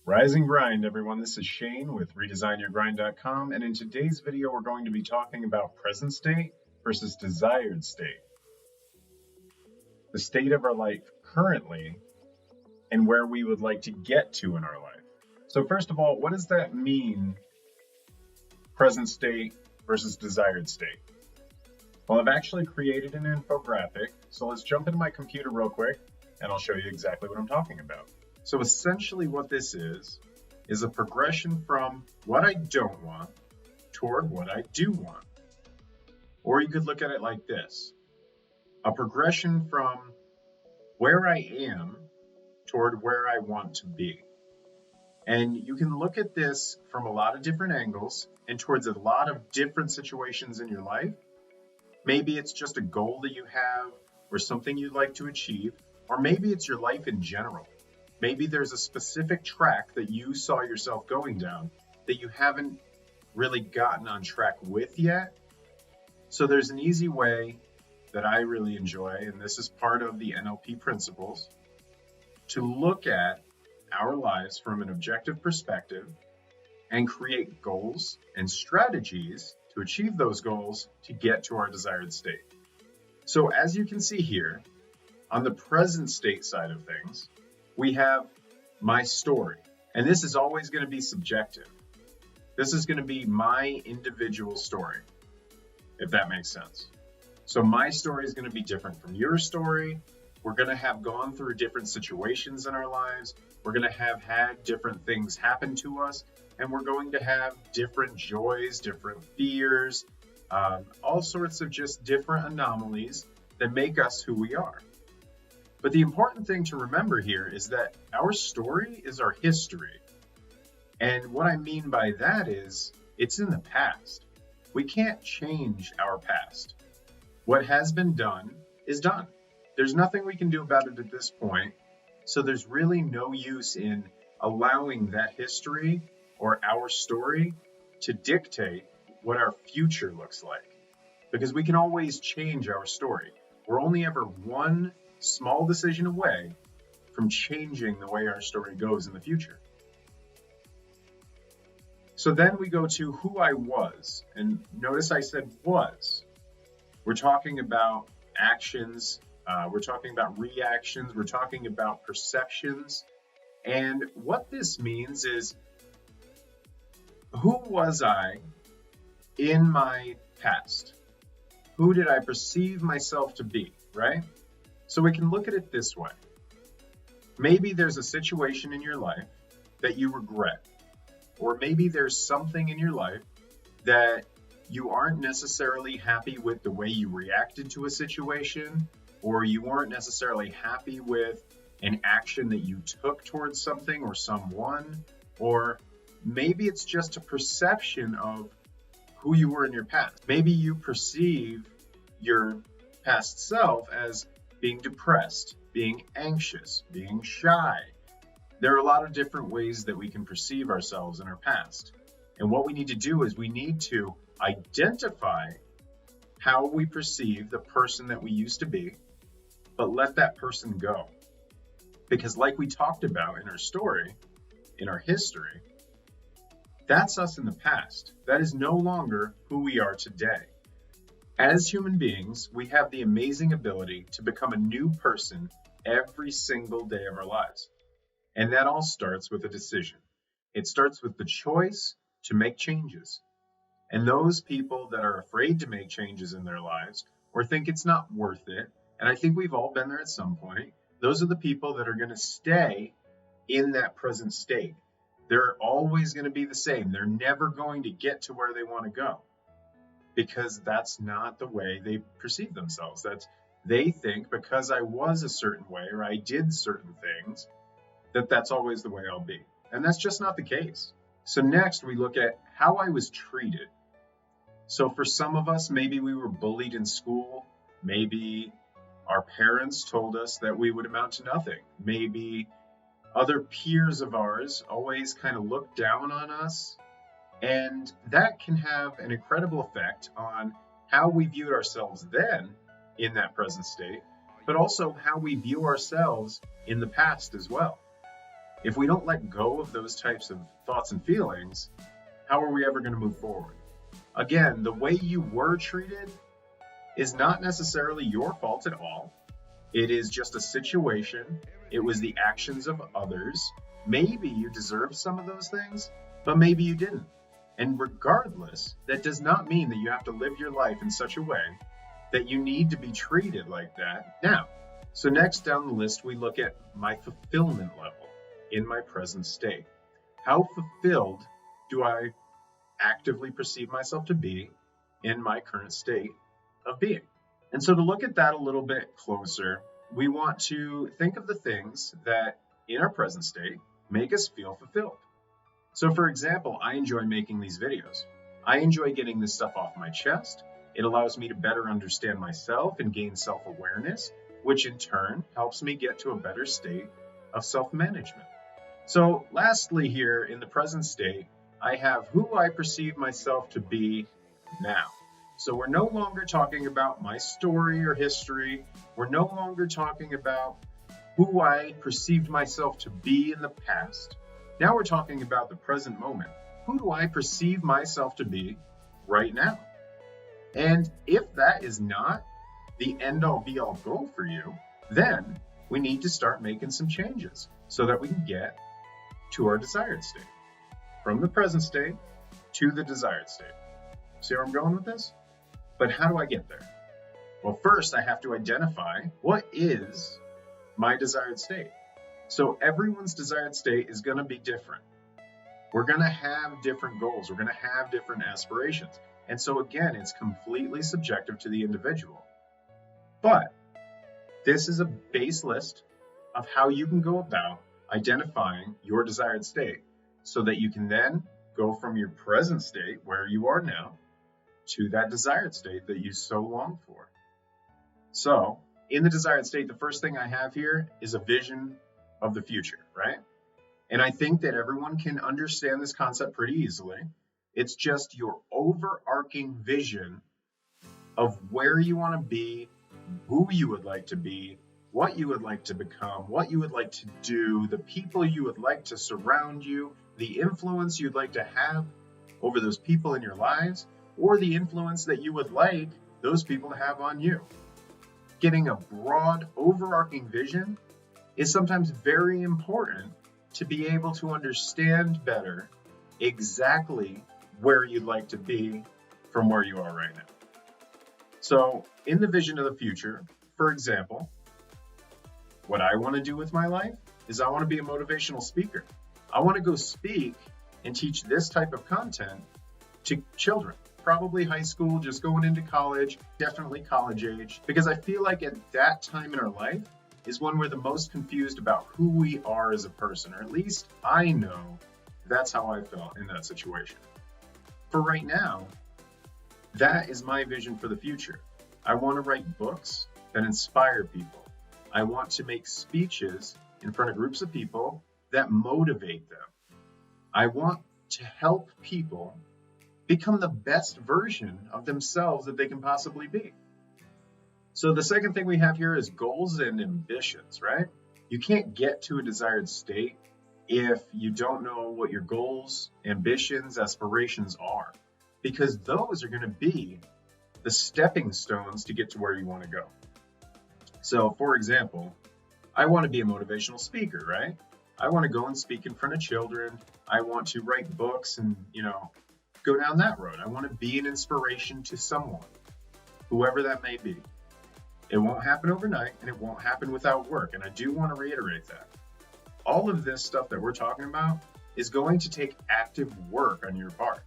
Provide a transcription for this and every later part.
Rise and grind, everyone. This is Shane with ReDesignYourGrind.com, and in today's video, we're going to be talking about present state versus desired state. The state of our life currently and where we would like to get to in our life. So first of all, what does that mean, present state versus desired state? Well, I've actually created an infographic, so let's jump into my computer real quick, and I'll show you exactly what I'm talking about. So essentially what this is a progression from what I don't want toward what I do want. Or you could look at it like this, a progression from where I am toward where I want to be. And you can look at this from a lot of different angles and towards a lot of different situations in your life. Maybe it's just a goal that you have or something you'd like to achieve, or maybe it's your life in general. Maybe there's a specific track that you saw yourself going down that you haven't really gotten on track with yet. So there's an easy way that I really enjoy, and this is part of the NLP principles, to look at our lives from an objective perspective and create goals and strategies to achieve those goals to get to our desired state. So as you can see here, on the present state side of things, we have my story, and this is always going to be subjective. This is going to be my individual story, if that makes sense. So my story is going to be different from your story. We're going to have gone through different situations in our lives. We're going to have had different things happen to us, and we're going to have different joys, different fears, all sorts of just different anomalies that make us who we are. But the important thing to remember here is that our story is our history. And what I mean by that is it's in the past. We can't change our past. What has been done is done. There's nothing we can do about it at this point. So there's really no use in allowing that history or our story to dictate what our future looks like. Because we can always change our story. We're only ever one small decision away from changing the way our story goes in the future. So then we go to who I was, and notice I said was. We're talking about actions, we're talking about reactions, we're talking about perceptions, and what this means is, who was I in my past? Who did I perceive myself to be, right? So we can look at it this way. Maybe there's a situation in your life that you regret, or maybe there's something in your life that you aren't necessarily happy with the way you reacted to a situation, or you weren't necessarily happy with an action that you took towards something or someone, or maybe it's just a perception of who you were in your past. Maybe you perceive your past self as being depressed, being anxious, being shy. There are a lot of different ways that we can perceive ourselves in our past. And what we need to do is we need to identify how we perceive the person that we used to be, but let that person go. Because like we talked about in our story, in our history, that's us in the past. That is no longer who we are today. As human beings, we have the amazing ability to become a new person every single day of our lives. And that all starts with a decision. It starts with the choice to make changes. And those people that are afraid to make changes in their lives or think it's not worth it, and I think we've all been there at some point, those are the people that are going to stay in that present state. They're always going to be the same. They're never going to get to where they want to go. Because that's not the way they perceive themselves. They think because I was a certain way or I did certain things, that's always the way I'll be. And that's just not the case. So next we look at how I was treated. So for some of us, maybe we were bullied in school. Maybe our parents told us that we would amount to nothing. Maybe other peers of ours always kind of looked down on us. And that can have an incredible effect on how we viewed ourselves then in that present state, but also how we view ourselves in the past as well. If we don't let go of those types of thoughts and feelings, how are we ever going to move forward? Again, the way you were treated is not necessarily your fault at all. It is just a situation. It was the actions of others. Maybe you deserved some of those things, but maybe you didn't. And regardless, that does not mean that you have to live your life in such a way that you need to be treated like that now. So next down the list, we look at my fulfillment level in my present state. How fulfilled do I actively perceive myself to be in my current state of being? And so to look at that a little bit closer, we want to think of the things that in our present state make us feel fulfilled. So for example, I enjoy making these videos. I enjoy getting this stuff off my chest. It allows me to better understand myself and gain self-awareness, which in turn helps me get to a better state of self-management. So lastly here, in the present state, I have who I perceive myself to be now. So we're no longer talking about my story or history. We're no longer talking about who I perceived myself to be in the past. Now we're talking about the present moment. Who do I perceive myself to be right now? And if that is not the end-all be-all goal for you, then we need to start making some changes so that we can get to our desired state. From the present state to the desired state. See where I'm going with this? But how do I get there? Well, first I have to identify what is my desired state. So everyone's desired state is going to be different. We're going to have different goals. We're going to have different aspirations. And so again, it's completely subjective to the individual. But this is a base list of how you can go about identifying your desired state so that you can then go from your present state, where you are now, to that desired state that you so long for. So in the desired state, the first thing I have here is a vision of the future, right? And I think that everyone can understand this concept pretty easily. It's just your overarching vision of where you want to be, who you would like to be, what you would like to become, what you would like to do, the people you would like to surround you, the influence you'd like to have over those people in your lives, or the influence that you would like those people to have on you. Getting a broad, overarching vision is sometimes very important to be able to understand better exactly where you'd like to be from where you are right now. So in the vision of the future, for example, what I want to do with my life is I want to be a motivational speaker. I want to go speak and teach this type of content to children, probably high school, just going into college, definitely college age, because I feel like at that time in our life is when we're the most confused about who we are as a person, or at least I know that's how I felt in that situation. For right now, that is my vision for the future. I want to write books that inspire people. I want to make speeches in front of groups of people that motivate them. I want to help people become the best version of themselves that they can possibly be. So the second thing we have here is goals and ambitions, right? You can't get to a desired state if you don't know what your goals, ambitions, aspirations are, because those are going to be the stepping stones to get to where you want to go. So for example, I want to be a motivational speaker, right? I want to go and speak in front of children. I want to write books and, go down that road. I want to be an inspiration to someone, whoever that may be. It won't happen overnight, and it won't happen without work. And I do want to reiterate that. All of this stuff that we're talking about is going to take active work on your part.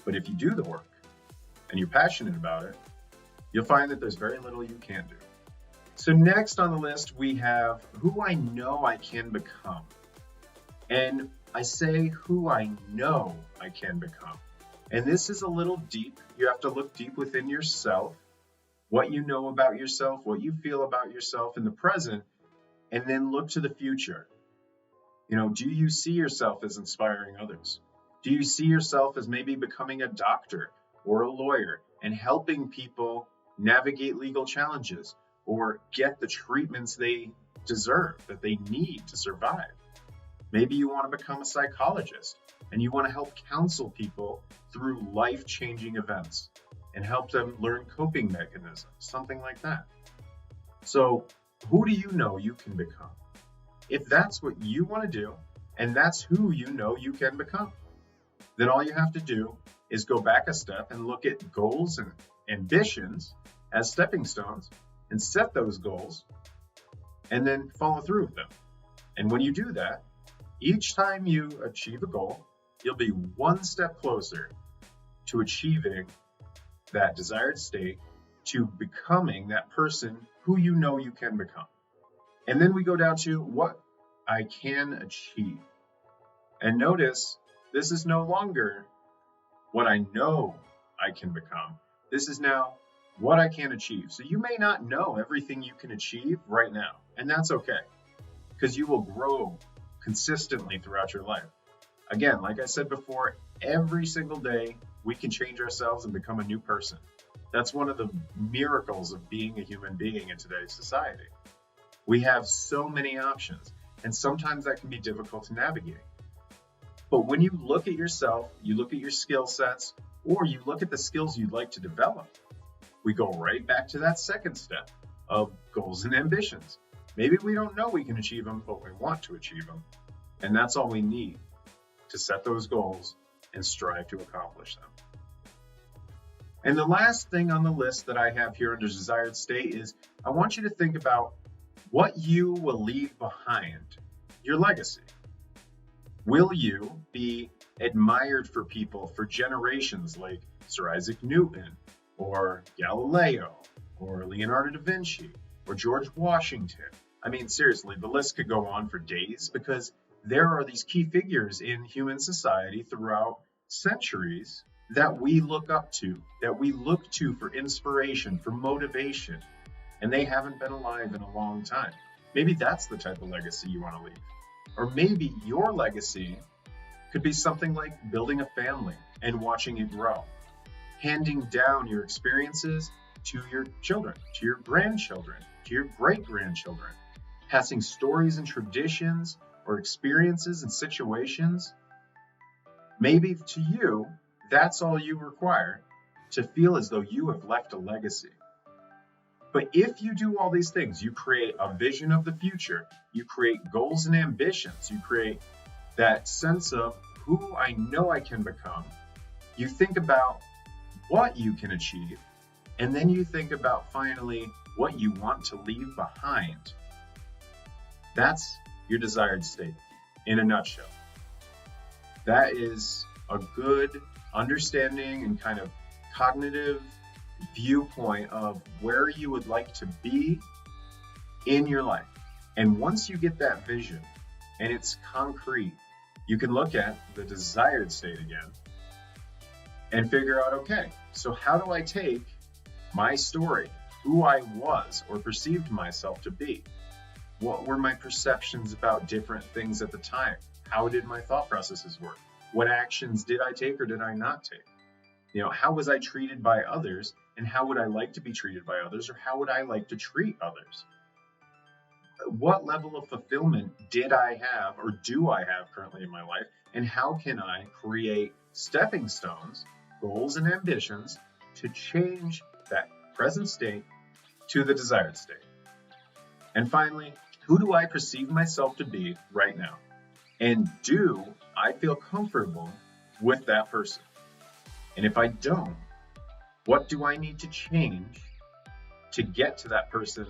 But if you do the work and you're passionate about it, you'll find that there's very little you can't do. So next on the list, we have who I know I can become. And I say who I know I can become. And this is a little deep. You have to look deep within yourself, what you know about yourself, what you feel about yourself in the present, and then look to the future. Do you see yourself as inspiring others? Do you see yourself as maybe becoming a doctor or a lawyer and helping people navigate legal challenges or get the treatments they deserve, that they need to survive? Maybe you want to become a psychologist and you want to help counsel people through life-changing events and help them learn coping mechanisms, something like that. So who do you know you can become? If that's what you want to do, and that's who you know you can become, then all you have to do is go back a step and look at goals and ambitions as stepping stones and set those goals and then follow through with them. And when you do that, each time you achieve a goal, you'll be one step closer to achieving that desired state, to becoming that person who you know you can become. And then we go down to what I can achieve. And notice, this is no longer what I know I can become. This is now what I can achieve. So you may not know everything you can achieve right now, and that's okay, because you will grow consistently throughout your life. Again, like I said before, every single day we can change ourselves and become a new person. That's one of the miracles of being a human being in today's society. We have so many options, and sometimes that can be difficult to navigate. But when you look at yourself, you look at your skill sets, or you look at the skills you'd like to develop, we go right back to that second step of goals and ambitions. Maybe we don't know we can achieve them, but we want to achieve them. And that's all we need to set those goals and strive to accomplish them. And the last thing on the list that I have here under desired state is I want you to think about what you will leave behind, your legacy. Will you be admired for people for generations like Sir Isaac Newton or Galileo or Leonardo da Vinci or George Washington? I mean, seriously, the list could go on for days because there are these key figures in human society throughout centuries that we look up to, that we look to for inspiration, for motivation, and they haven't been alive in a long time. Maybe that's the type of legacy you want to leave. Or maybe your legacy could be something like building a family and watching it grow, handing down your experiences to your children, to your grandchildren, to your great-grandchildren, passing stories and traditions or experiences and situations. Maybe to you, that's all you require to feel as though you have left a legacy. But if you do all these things, you create a vision of the future, you create goals and ambitions, you create that sense of who I know I can become, you think about what you can achieve, and then you think about finally what you want to leave behind. That's your desired state in a nutshell. That is a good understanding and kind of cognitive viewpoint of where you would like to be in your life. And once you get that vision and it's concrete, you can look at the desired state again and figure out, okay, so how do I take my story, who I was or perceived myself to be? What were my perceptions about different things at the time? How did my thought processes work? What actions did I take or did I not take? How was I treated by others, and how would I like to be treated by others, or how would I like to treat others? What level of fulfillment did I have or do I have currently in my life, and how can I create stepping stones, goals, and ambitions to change that present state to the desired state? And finally, who do I perceive myself to be right now? And do I feel comfortable with that person? And if I don't, what do I need to change to get to that person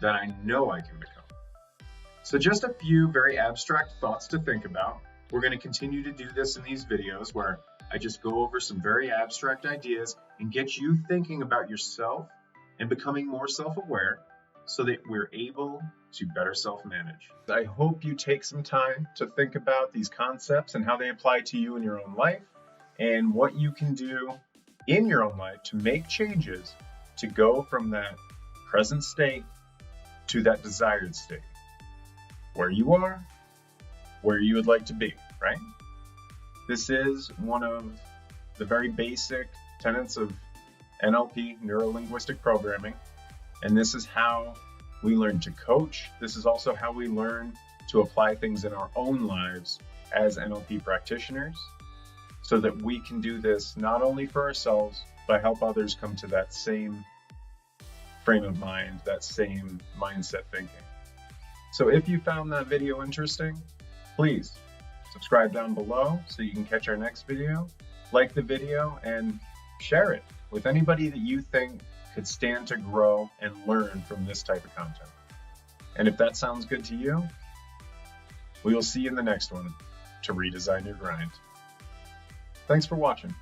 that I know I can become? So just a few very abstract thoughts to think about. We're going to continue to do this in these videos where I just go over some very abstract ideas and get you thinking about yourself and becoming more self-aware so that we're able to better self-manage. I hope you take some time to think about these concepts and how they apply to you in your own life, and what you can do in your own life to make changes to go from that present state to that desired state, where you are, where you would like to be, right? This is one of the very basic tenets of NLP, neuro-linguistic programming, and this is how we learn to coach. This is also how we learn to apply things in our own lives as NLP practitioners so that we can do this not only for ourselves, but help others come to that same frame of mind, that same mindset thinking. So if you found that video interesting, please subscribe down below so you can catch our next video, like the video, and share it with anybody that you think could stand to grow and learn from this type of content. And if that sounds good to you, we will see you in the next one to redesign your grind. Thanks for watching.